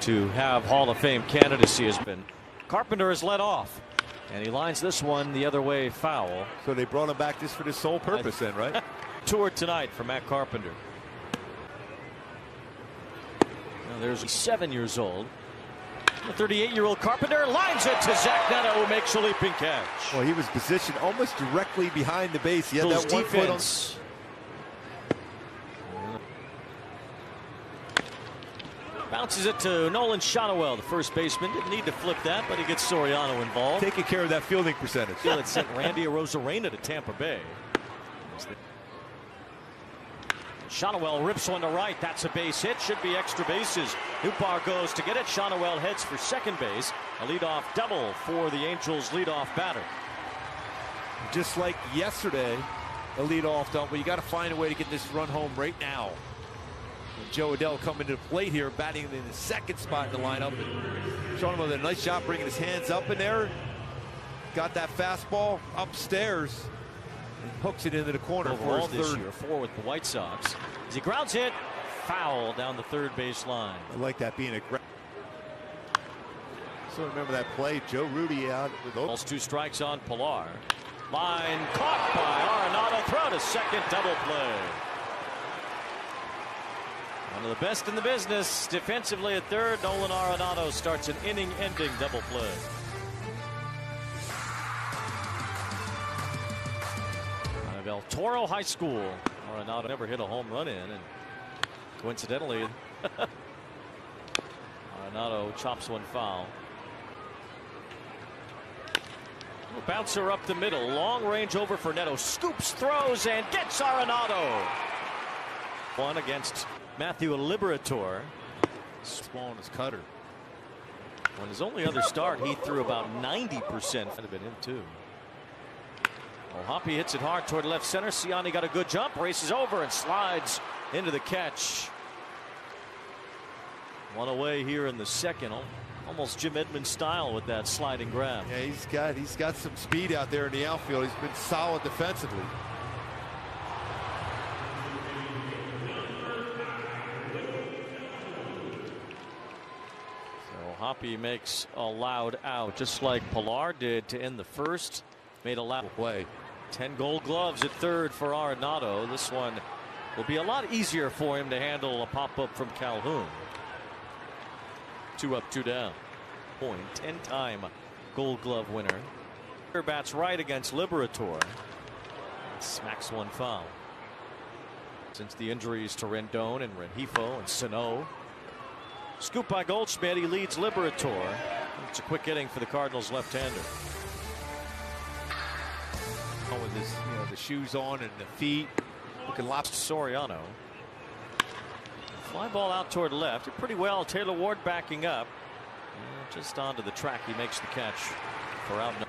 to have Hall of Fame candidacy has been. Carpenter is led off, and he lines this one the other way foul. So they brought him back just for this sole purpose then, right? Tour tonight for Matt Carpenter. Now there's 7 years old. The 38-year-old Carpenter lines it to Zach Neto, who makes a leaping catch. Well, he was positioned almost directly behind the base. He had that one foot on. Bounces it to Nolan Shotwell, the first baseman. Didn't need to flip that, but he gets Soriano involved. Taking care of that fielding percentage. It sent Randy Arozarena to Tampa Bay. Shotwell rips one to right. That's a base hit. Should be extra bases. Upar goes to get it. Shotwell heads for second base. A leadoff double for the Angels leadoff batter. Just like yesterday, a leadoff double. But you got to find a way to get this run home right now. And Joe Adell coming to the plate here, batting in the second spot in the lineup. Shotwell did a nice job bringing his hands up in there. Got that fastball upstairs. Hooks it into the corner. Overall for his third. This year, 4 with the White Sox. As he grounds it, foul down the third base line. I like that being aggressive. So remember that play, Joe Rudy out with those 2 strikes on Pilar. Line caught by Arenado. Throw to second, double play. One of the best in the business defensively at third. Nolan Arenado starts an inning-ending double play. El Toro High School. Arenado never hit a home run in, and coincidentally, Arenado chops one foul. Bouncer up the middle, long range over for Neto. Scoops, throws, and gets Arenado. One against Matthew Liberatore. Small on his cutter. On his only other start, he threw about 90%. Could have been him too. Well, Hoppy hits it hard toward left center. Ciani got a good jump, races over and slides into the catch. One away here in the second. Almost Jim Edmonds style with that sliding grab. Yeah, he's got some speed out there in the outfield. He's been solid defensively. So Hoppy makes a loud out, just like Pilar did to end the first. Made a loud play. 10 gold gloves at third for Arenado. This one will be a lot easier for him to handle a pop-up from Calhoun. 2 up, 2 down. 10-time gold glove winner. Bats right against Liberatore. Smacks one foul. Since the injuries to Rendon and Rengifo and Sano. Scoop by Goldschmidt. He leads Liberatore. It's a quick inning for the Cardinals left-hander. With his, the shoes on and the feet, looking lost. Soriano. Fly ball out toward left. Did pretty well. Taylor Ward backing up. Just onto the track. He makes the catch for out. 1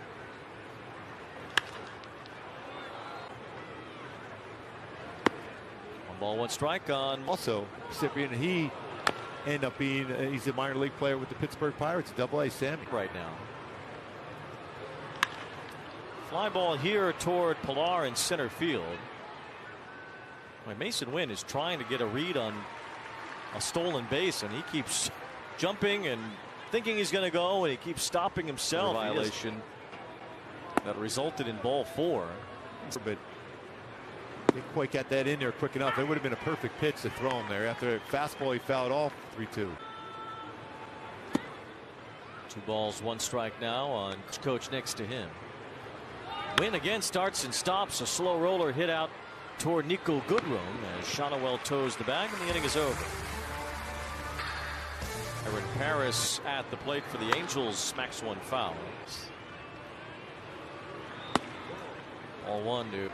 ball, 1 strike on. Also, recipient, he ended up being he's a minor league player with the Pittsburgh Pirates, AA Sammy right now. Fly ball here toward Pilar in center field. Mason Wynn is trying to get a read on a stolen base, and he keeps jumping and thinking he's going to go, and he keeps stopping himself. Violation that resulted in ball 4. But didn't quite get that in there quick enough. It would have been a perfect pitch to throw him there. After a fastball, he fouled off 3-2. 2 balls, 1 strike now on coach next to him. Wynn again starts and stops. A slow roller hit out toward Nico Goodrum as Shotwell toes the bag, and the inning is over. Aaron Paris at the plate for the Angels, smacks one foul. All 1, dude.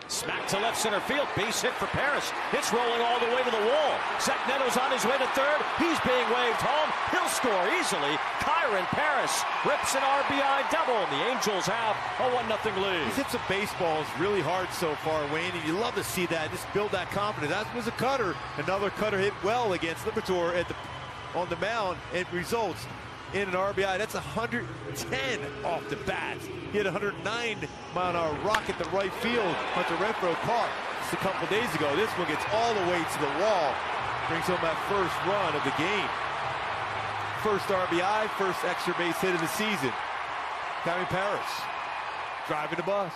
Smack to left center field. Base hit for Paris. It's rolling all the way to the wall. Zach Neto's on his way to third. He's being waved home. He'll score easily. Kyron Paris rips an RBI double, and the Angels have a 1-0 lead. He's hit some baseballs really hard so far, Wayne, and you love to see that. Just build that confidence. That was a cutter. Another cutter hit well against Liberatore on the mound. It results in an RBI. That's 110 off the bat. He had a 109-mile-an-hour rocket to right field. Hunter Renfroe caught just a couple days ago. This one gets all the way to the wall. Brings home that first run of the game. First RBI, first extra base hit of the season. Kevin Paris driving the bus.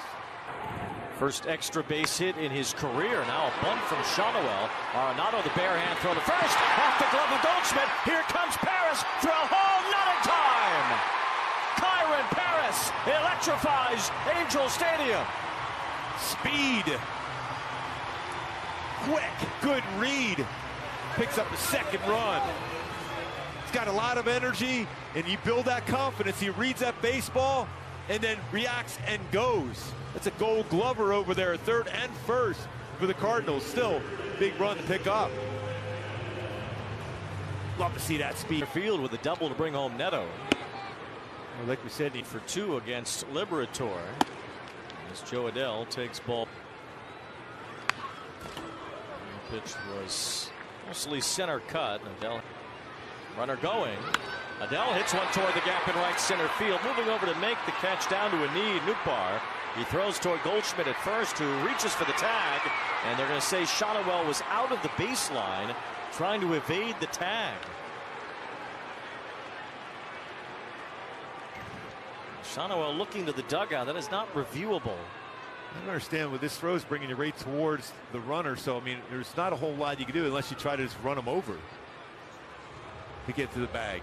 First extra base hit in his career. Now a bunt from Shanoel. Arenado, the bare hand throw to first. Off the glove of Goldschmidt. Here comes Paris. Throw home. Not in time. Kyron Paris electrifies Angel Stadium. Speed. Quick. Good read. Picks up the second run. He's got a lot of energy, and you build that confidence. He reads that baseball and then reacts and goes. That's a Gold Glover over there, third and first for the Cardinals. Still, big run to pick up. Love to see that speed. Field with a double to bring home Neto. Well, like we said, For 2 against Liberator. As Joe Adele takes ball. The pitch was mostly center cut. Adele, runner going. Adele hits one toward the gap in right center field. Moving over to make the catch down to a knee. Nupar. He throws toward Goldschmidt at first, who reaches for the tag. And they're going to say Shanoel was out of the baseline trying to evade the tag. Shanoel looking to the dugout. That is not reviewable. I don't understand what this throw is bringing you right towards the runner. So, I mean, there's not a whole lot you can do unless you try to just run him over to get to the bag.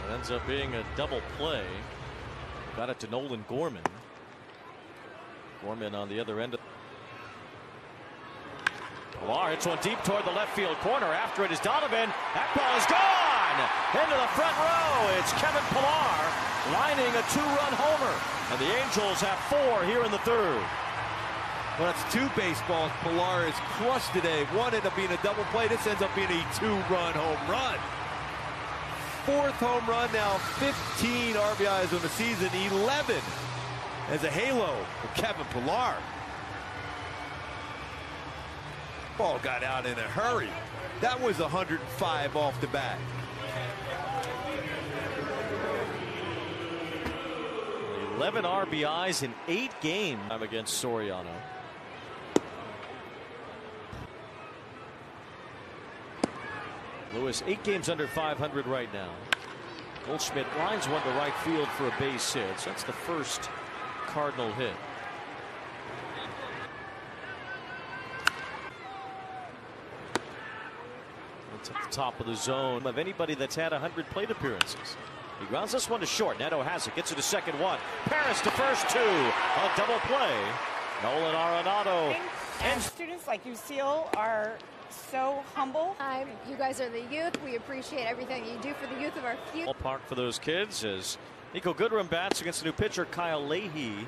It ends up being a double play. Got it to Nolan Gorman. Gorman on the other end. Pilar hits one deep toward the left field corner. After it is Donovan. That ball is gone into the front row. It's Kevin Pilar lining a 2-run homer. And the Angels have 4 here in the third. Well, that's 2 baseballs. Pilar is crushed today. One ended up being a double play. This ends up being a 2-run home run. 4th home run now. 15 RBIs on the season. 11 as a halo for Kevin Pilar. Ball got out in a hurry. That was 105 off the bat. 11 RBIs in 8 games against Soriano. Lewis 8 games under 500 right now. Goldschmidt lines one to right field for a base hit. So that's the first Cardinal hit. It's at the top of the zone of anybody that's had 100 plate appearances. He grounds this one to short. Neto has it. Gets it to second one. Paris to first 2. A double play. Nolan Arenado. And students like Lucille are so humble. You guys are the youth. We appreciate everything you do for the youth of our future. Ballpark for those kids as Nico Goodrum bats against the new pitcher Kyle Leahy.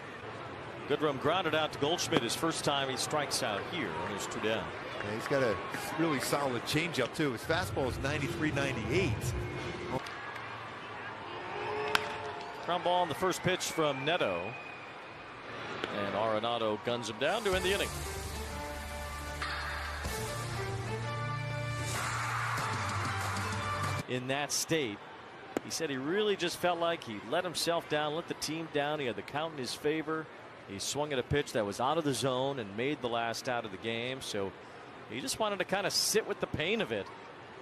Goodrum grounded out to Goldschmidt his first time he strikes out here. And there's 2 down. Yeah, he's got a really solid changeup too. His fastball is 93-98. Ground ball on the first pitch from Neto. And Arenado guns him down to end the inning. In that state, he said he really just felt like he let himself down, let the team down. He had the count in his favor. He swung at a pitch that was out of the zone and made the last out of the game. So he just wanted to kind of sit with the pain of it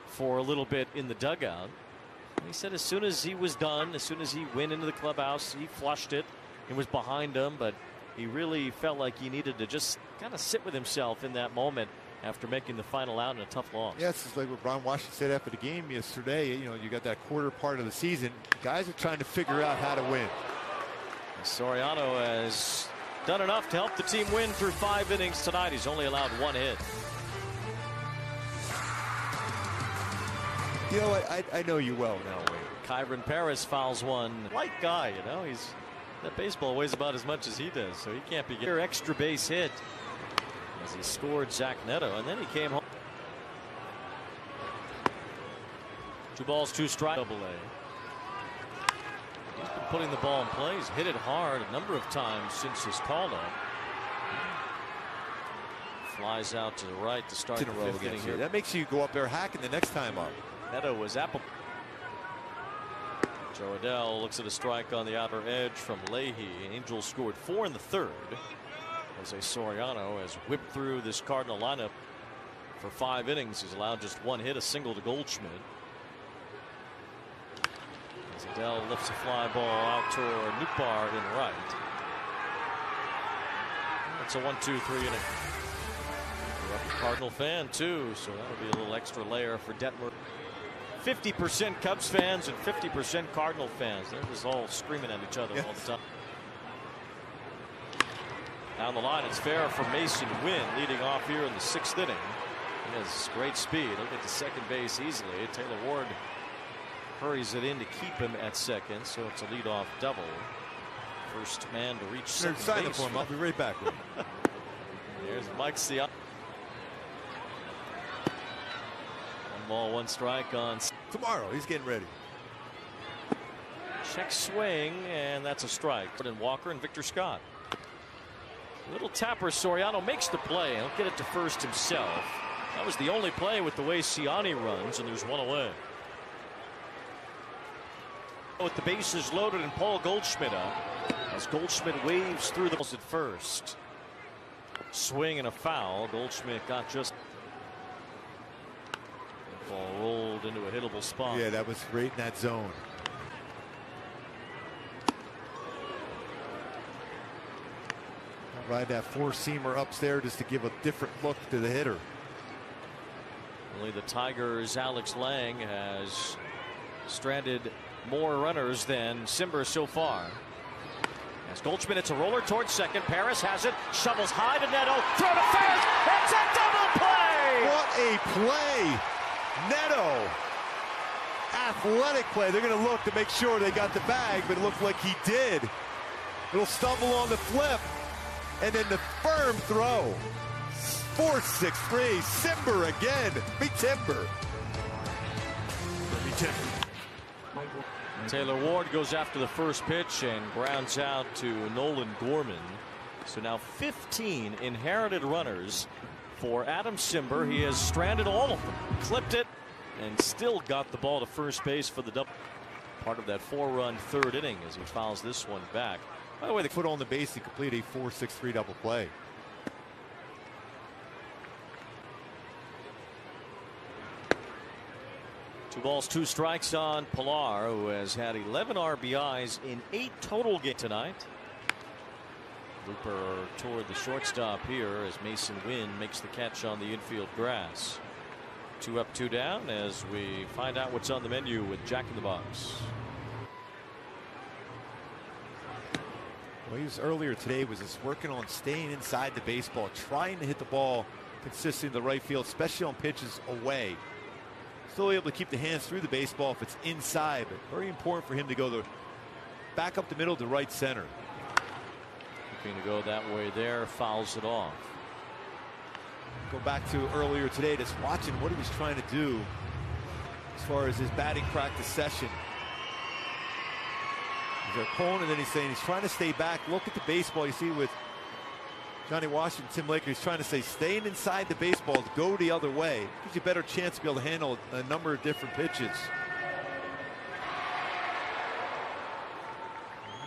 for a little bit in the dugout. He said as soon as he was done, as soon as he went into the clubhouse, he flushed it. It was behind him, but he really felt like he needed to just kind of sit with himself in that moment after making the final out in a tough loss. Yes, it's like what Ron Washington said after the game yesterday. You know, you got that quarter part of the season. Guys are trying to figure out how to win. Soriano has done enough to help the team win through 5 innings tonight. He's only allowed 1 hit. You know what? I know you well now, Wayne. Kyron Paris fouls one. Light guy, you know. That baseball weighs about as much as he does, so he can't be getting an extra base hit as he scored Zach Neto, and then he came home. 2 balls, 2 strikes. Double A. He's been putting the ball in play. He's hit it hard a number of times since his call up. Flies out to the right to start the 5th inning here. That makes you go up there hacking the next time up. Neto was apple. Joe Adele looks at a strike on the outer edge from Leahy. Angels scored 4 in the third. Jose Soriano has whipped through this Cardinal lineup for 5 innings. He's allowed just 1 hit, a single to Goldschmidt. As Adele lifts a fly ball out toward Nootbaar in right. It's a 1-2-3 inning. You're a Cardinal fan too, so that'll be a little extra layer for Detmer. 50% Cubs fans and 50% Cardinal fans. They're just all screaming at each other all the time. Down the line, it's fair for Mason Wynn, leading off here in the 6th inning. He has great speed. He'll get to second base easily. Taylor Ward hurries it in to keep him at second, so it's a leadoff double. First man to reach second base. For him. I'll be right back with him. There's Mike Ciano. 1 ball, 1 strike on. Tomorrow, he's getting ready. Check swing, and that's a strike. And Walker and Victor Scott. Little tapper. Soriano makes the play. He'll get it to first himself. That was the only play with the way Ciani runs, and there's 1 away. With the bases loaded and Paul Goldschmidt up, as Goldschmidt waves through the balls at first. Swing and a foul. Goldschmidt got just. The ball rolled into a hittable spot. Yeah, that was right in that zone. Ride that 4-seamer upstairs just to give a different look to the hitter. Only the Tigers' Alex Lang has stranded more runners than Cimber so far. As Goldschmidt, it's a roller towards second. Paris has it, shovels high to Neto, throw to first. It's a double play. What a play! Neto, athletic play. They're going to look to make sure they got the bag, but it looked like he did. It'll stumble on the flip, and then the firm throw. 4-6-3. Cimber again. Big Timber. Taylor Ward goes after the first pitch and grounds out to Nolan Gorman. So now 15 inherited runners for Adam Cimber. He has stranded all of them, clipped it, and still got the ball to first base for the double. Part of that 4-run 3rd inning as he fouls this one back. By the way, they put on the base to complete a 4-6-3 double play. Two balls, 2 strikes on Pilar, who has had 11 RBIs in 8 total games tonight. Looper toward the shortstop here as Mason Wynn makes the catch on the infield grass. 2 up, 2 down as we find out what's on the menu with Jack in the Box. Well, he was earlier today was just working on staying inside the baseball, trying to hit the ball consistently in the right field, especially on pitches away. Still able to keep the hands through the baseball if it's inside, but very important for him to go back up the middle to right center. Looking to go that way there, fouls it off. Go back to earlier today, just watching what he was trying to do as far as his batting practice session. They're pulling, and then he's saying he's trying to stay back. Look at the baseball. You see with Johnny Washington, Tim Laker, he's trying to say staying inside the baseball, go the other way. Gives you a better chance to be able to handle a number of different pitches.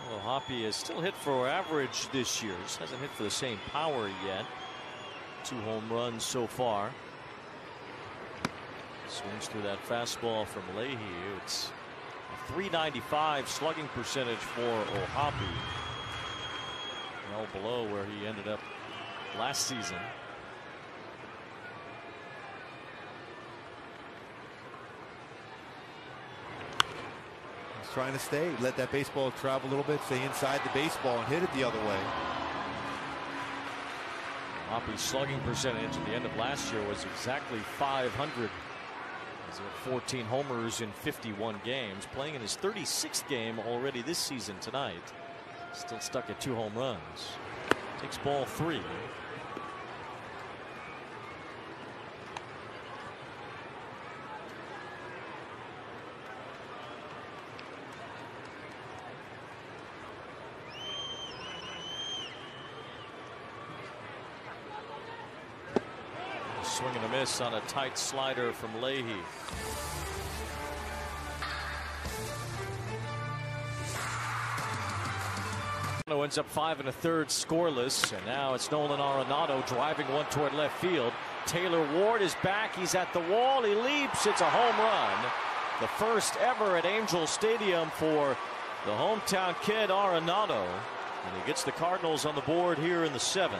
Well, Hoppy has still hit for average this year. Just hasn't hit for the same power yet. 2 home runs so far. Swings through that fastball from Leahy. It's a .395 slugging percentage for O'Hoppe. Well below where he ended up last season. He's trying to stay, let that baseball travel a little bit, stay inside the baseball and hit it the other way. Hoppe's slugging percentage at the end of last year was exactly .500. He's had 14 homers in 51 games, playing in his 36th game already this season tonight. Still stuck at 2 home runs. Takes ball 3. Swing and a miss on a tight slider from Leahy. Ends up 5 1/3 scoreless, and now it's Nolan Arenado driving one toward left field. Taylor Ward is back. He's at the wall. He leaps. It's a home run. The first ever at Angel Stadium for the hometown kid Arenado, and he gets the Cardinals on the board here in the 7th.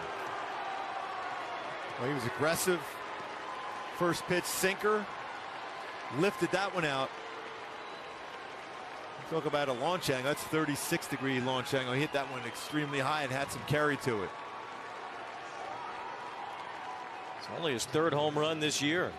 Well, he was aggressive. First pitch sinker, lifted that one out. Talk about a launch angle. That's 36-degree launch angle. He hit that one extremely high and had some carry to it. It's only his 3rd home run this year.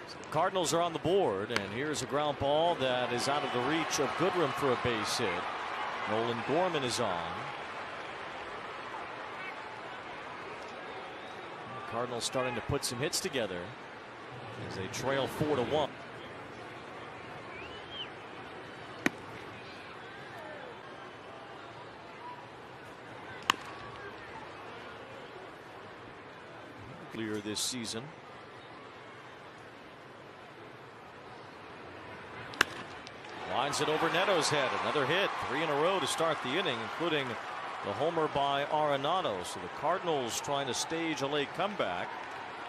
So the Cardinals are on the board, and here's a ground ball that is out of the reach of Goodrum for a base hit. Nolan Gorman is on. Cardinals starting to put some hits together as they trail 4-1. Clear this season. Lines it over Neto's head. Another hit. 3 in a row to start the inning, including the homer by Arenado. So the Cardinals trying to stage a late comeback,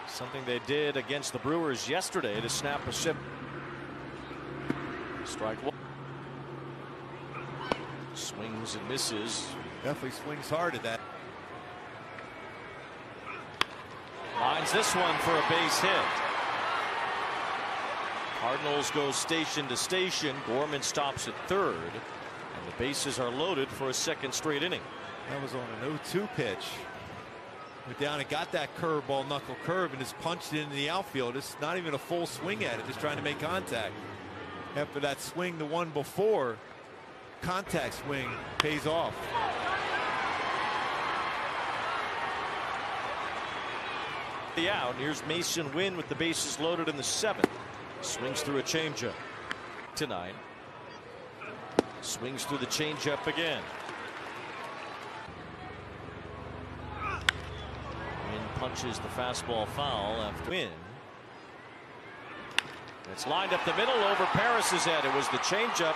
something they did against the Brewers yesterday to snap a ship. Strike one. Swings and misses. Definitely swings hard at that. Lines this one for a base hit. Cardinals go station to station. Gorman stops at 3rd, and the bases are loaded for a 2nd straight inning. That was on an 0-2 pitch. Went down and got that curveball, knuckle curve, and just punched it into the outfield. It's not even a full swing at it, just trying to make contact. After that swing, the one before, contact swing pays off. The out. Here's Mason Wynn with the bases loaded in the 7th. Swings through a changeup tonight. Swings through the changeup again. Wynn punches the fastball foul after Wynn. It's lined up the middle over Paris's head. It was the changeup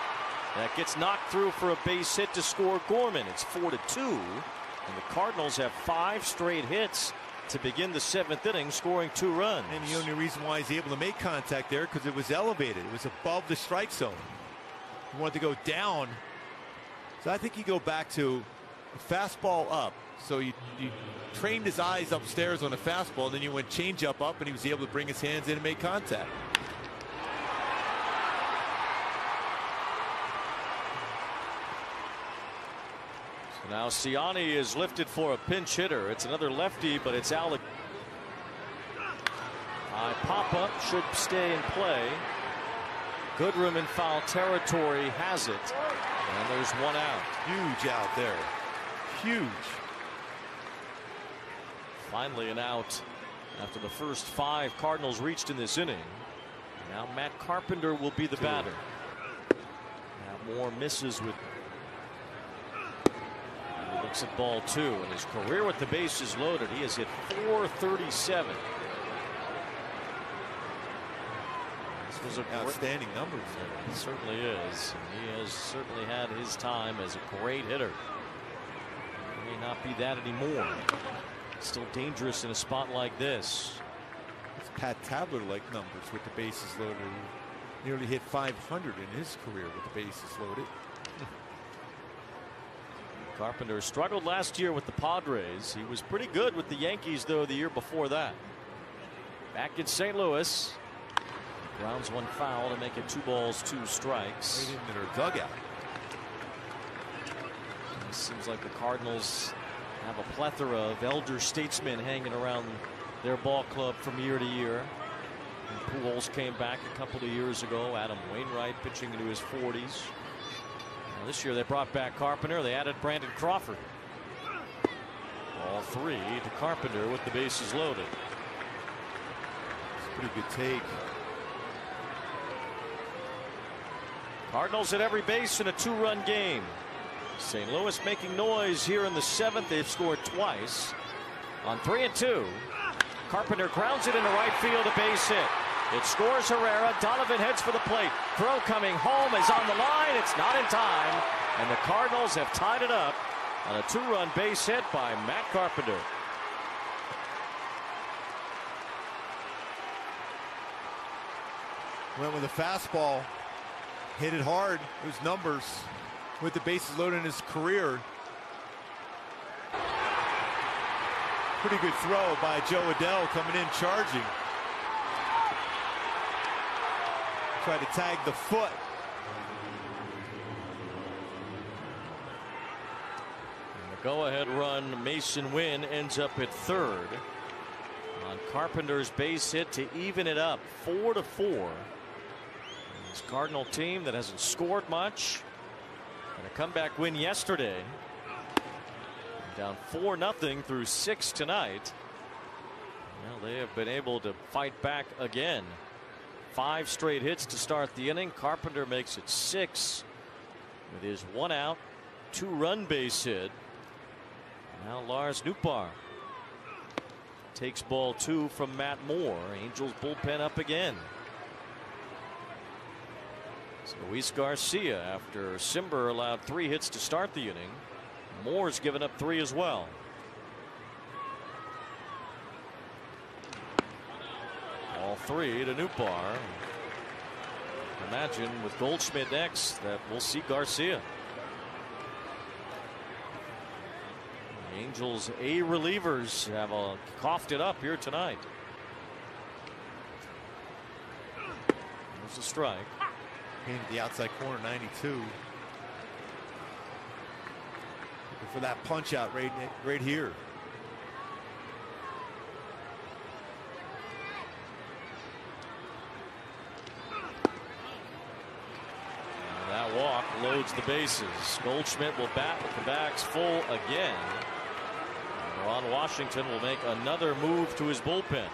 that gets knocked through for a base hit to score Gorman. It's 4-2, and the Cardinals have 5 straight hits to begin the 7th inning, scoring 2 runs. And the only reason why he's able to make contact there because it was elevated. It was above the strike zone. He wanted to go down. So I think you go back to a fastball up. So you trained his eyes upstairs on a fastball, then you went changeup up, and he was able to bring his hands in and make contact. Now Siani is lifted for a pinch hitter. It's another lefty, but it's Alec. High pop-up should stay in play. Goodrum in foul territory has it. And there's one out. Huge out there. Huge. Finally an out after the first 5 Cardinals reached in this inning. Now Matt Carpenter will be the batter. Now Moore misses with. Looks at ball 2, and his career with the bases loaded, he has hit .437. This was a outstanding numbers. It certainly is. And he has certainly had his time as a great hitter. He may not be that anymore. Still dangerous in a spot like this. It's Pat Tabler-like numbers with the bases loaded. He nearly hit 500 in his career with the bases loaded. Carpenter struggled last year with the Padres. He was pretty good with the Yankees, though, the year before that. Back in St. Louis. Grounds one foul to make it 2 balls, 2 strikes. Right into their dugout. It seems like the Cardinals have a plethora of elder statesmen hanging around their ball club from year to year. And Pujols came back a couple of years ago. Adam Wainwright pitching into his 40s. This year they brought back Carpenter. They added Brandon Crawford. All 3 to Carpenter with the bases loaded. It's a pretty good take. Cardinals at every base in a 2-run game. St. Louis making noise here in the 7th. They've scored twice. On 3-2. Carpenter grounds it into right field, a base hit. It scores Herrera. Donovan heads for the plate. Throw coming home is on the line. It's not in time. And the Cardinals have tied it up on a 2-run base hit by Matt Carpenter. Went with a fastball. Hit it hard. Those numbers with the bases loaded in his career. Pretty good throw by Joe Adell coming in charging. Tried to tag the foot. And the go-ahead run, Mason Wynn, ends up at third on Carpenter's base hit to even it up 4-4. This Cardinal team that hasn't scored much, and a comeback win yesterday. Down 4-0 through 6 tonight. Well, they have been able to fight back again. 5 straight hits to start the inning. Carpenter makes it 6 with his 1-out, 2-run base hit. Now Lars Nootbaar takes ball 2 from Matt Moore. Angels bullpen up again. So Luis Garcia, after Simber allowed 3 hits to start the inning, Moore's given up 3 as well. All 3 to Nootbaar. Imagine with Goldschmidt next that we'll see Garcia. The Angels' A relievers have coughed it up here tonight. There's a strike. Into the outside corner, 92. Looking for that punch out right here. And that walk loads the bases. Goldschmidt will bat with the backs full again. And Ron Washington will make another move to his bullpen.